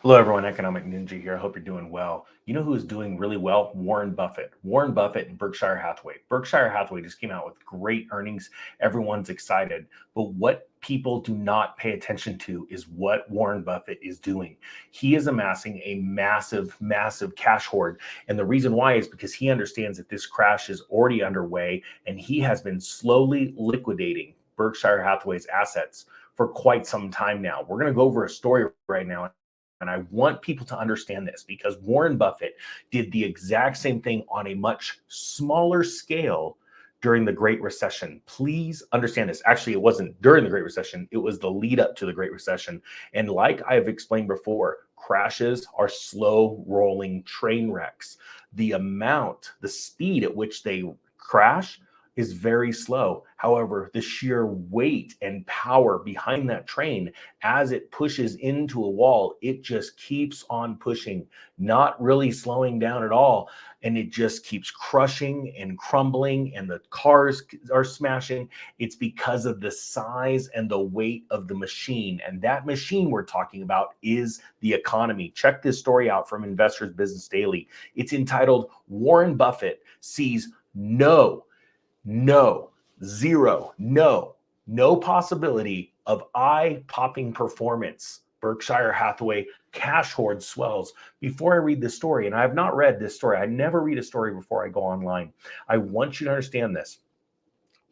Hello, everyone. Economic Ninja here. I hope you're doing well. You know who is doing really well? Warren Buffett. Warren Buffett and Berkshire Hathaway. Berkshire Hathaway just came out with great earnings. Everyone's excited. But what people do not pay attention to is what Warren Buffett is doing. He is amassing a massive, massive cash hoard. And the reason why is because he understands that this crash is already underway and he has been slowly liquidating Berkshire Hathaway's assets for quite some time now. We're going to go over a story right now, and I want people to understand this because Warren Buffett did the exact same thing on a much smaller scale during the Great Recession. Please understand this. Actually, it wasn't during the Great Recession, it was the lead up to the Great Recession. And like I have explained before, crashes are slow rolling train wrecks. The speed at which they crash is very slow. However, the sheer weight and power behind that train as it pushes into a wall, it just keeps on pushing, not really slowing down at all. And it just keeps crushing and crumbling, and the cars are smashing. It's because of the size and the weight of the machine. And that machine we're talking about is the economy. Check this story out from Investors Business Daily. It's entitled Warren Buffett Sees no, zero, no possibility of eye-popping performance. Berkshire Hathaway cash hoard swells. Before I read this story, and I have not read this story, I never read a story before I go online. I want you to understand this.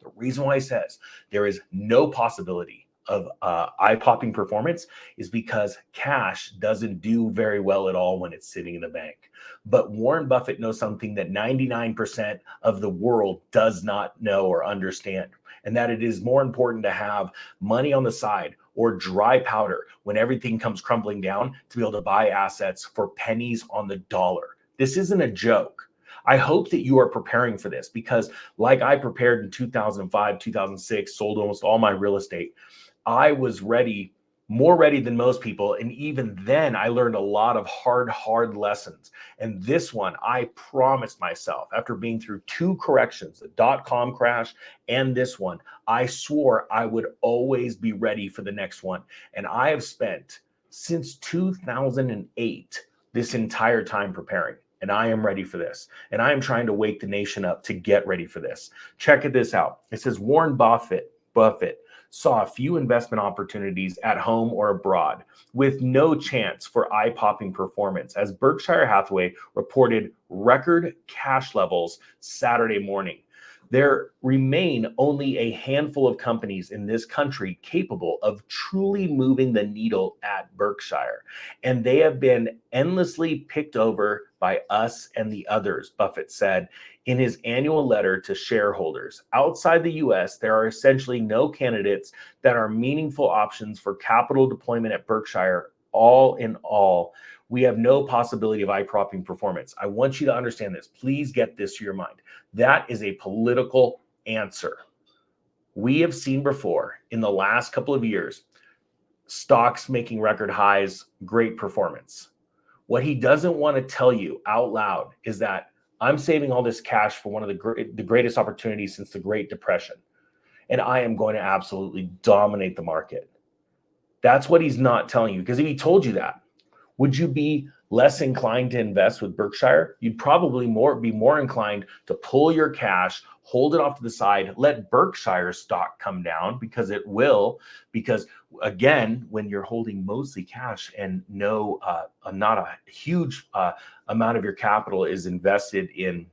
The reason why it says there is no possibility of eye-popping performance is because cash doesn't do very well at all when it's sitting in the bank. But Warren Buffett knows something that 99% of the world does not know or understand, and that it is more important to have money on the side or dry powder when everything comes crumbling down to be able to buy assets for pennies on the dollar. This isn't a joke. I hope that you are preparing for this because, like I prepared in 2005, 2006, sold almost all my real estate. I was ready, more ready than most people. And even then, I learned a lot of hard lessons. And this one, I promised myself after being through two corrections, the dot-com crash and this one, I swore I would always be ready for the next one. And I have spent since 2008 this entire time preparing. And I am ready for this. And I am trying to wake the nation up to get ready for this. Check this out. It says Warren Buffett saw a few investment opportunities at home or abroad with no chance for eye-popping performance as Berkshire Hathaway reported record cash levels Saturday morning. There remain only a handful of companies in this country capable of truly moving the needle at Berkshire, and they have been endlessly picked over by us and the others, Buffett said in his annual letter to shareholders. Outside the US, there are essentially no candidates that are meaningful options for capital deployment at Berkshire. All in all, we have no possibility of eye-popping performance. I want you to understand this. Please get this to your mind. That is a political answer. We have seen before in the last couple of years, stocks making record highs, great performance. What he doesn't want to tell you out loud is that I'm saving all this cash for one of the greatest opportunities since the Great Depression, and I am going to absolutely dominate the market. That's what he's not telling you, because if he told you that, would you be less inclined to invest with Berkshire? You'd probably be more inclined to pull your cash, hold it off to the side, let Berkshire stock come down because it will. Because again, when you're holding mostly cash and not a huge amount of your capital is invested in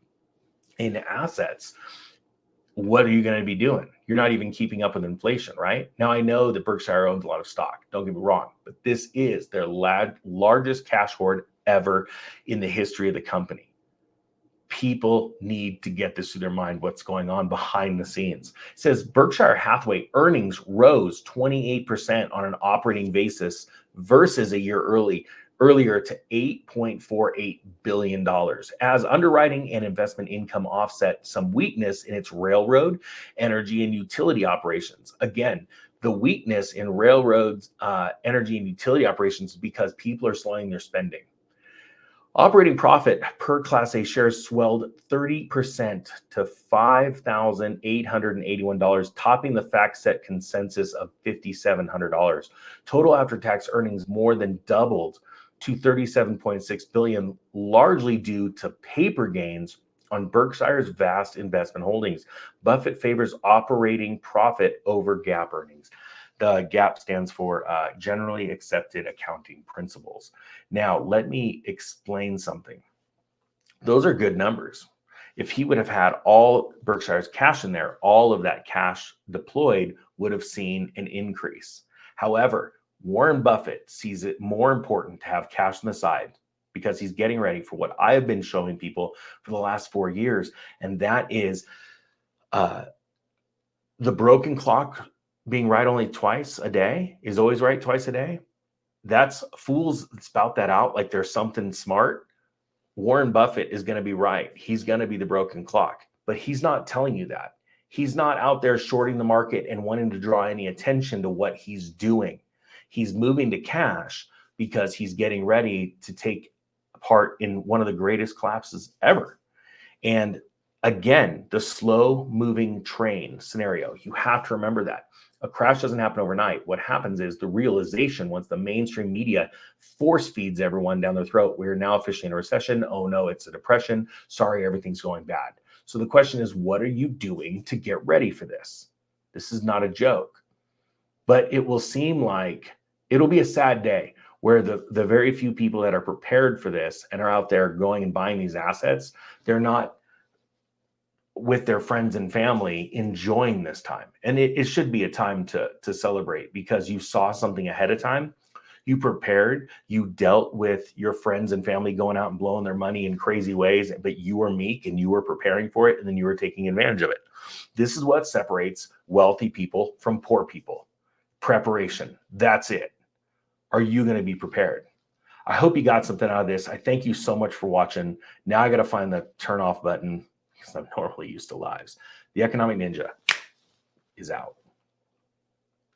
assets, what are you going to be doing? You're not even keeping up with inflation, right? Now, I know that Berkshire owns a lot of stock. Don't get me wrong, but this is their largest cash hoard ever in the history of the company. People need to get this to their mind, what's going on behind the scenes. It says Berkshire Hathaway earnings rose 28% on an operating basis versus a year earlier to $8.48 billion as underwriting and investment income offset some weakness in its railroad, energy, and utility operations. Again, the weakness in railroads, energy, and utility operations is because people are slowing their spending. Operating profit per Class A share swelled 30% to $5,881, topping the FactSet consensus of $5,700. Total after-tax earnings more than doubled to 37.6 billion, largely due to paper gains on Berkshire's vast investment holdings. Buffett favors operating profit over GAAP earnings. The GAAP stands for Generally Accepted Accounting Principles. Now, let me explain something. Those are good numbers. If he would have had all Berkshire's cash in there, all of that cash deployed would have seen an increase. However, Warren Buffett sees it more important to have cash on the side because he's getting ready for what I have been showing people for the last 4 years, and that is the broken clock being right only twice a day is always right twice a day. That's fools spout that out like there's something smart. Warren Buffett is going to be right. He's going to be the broken clock, but he's not telling you that. He's not out there shorting the market and wanting to draw any attention to what he's doing. He's moving to cash because he's getting ready to take part in one of the greatest collapses ever. And again, the slow moving train scenario, you have to remember that. A crash doesn't happen overnight. What happens is the realization, once the mainstream media force feeds everyone down their throat, we're now officially in a recession. Oh no, it's a depression. Sorry, everything's going bad. So the question is, what are you doing to get ready for this? This is not a joke, but it will seem like it'll be a sad day where the very few people that are prepared for this and are out there going and buying these assets, they're not with their friends and family enjoying this time. And it should be a time to celebrate because you saw something ahead of time. You prepared, you dealt with your friends and family going out and blowing their money in crazy ways, but you were meek and you were preparing for it, and then you were taking advantage of it. This is what separates wealthy people from poor people. Preparation. That's it. Are you going to be prepared? I hope you got something out of this. I thank you so much for watching. Now I got to find the turn off button because I'm normally used to lives. The Economic Ninja is out.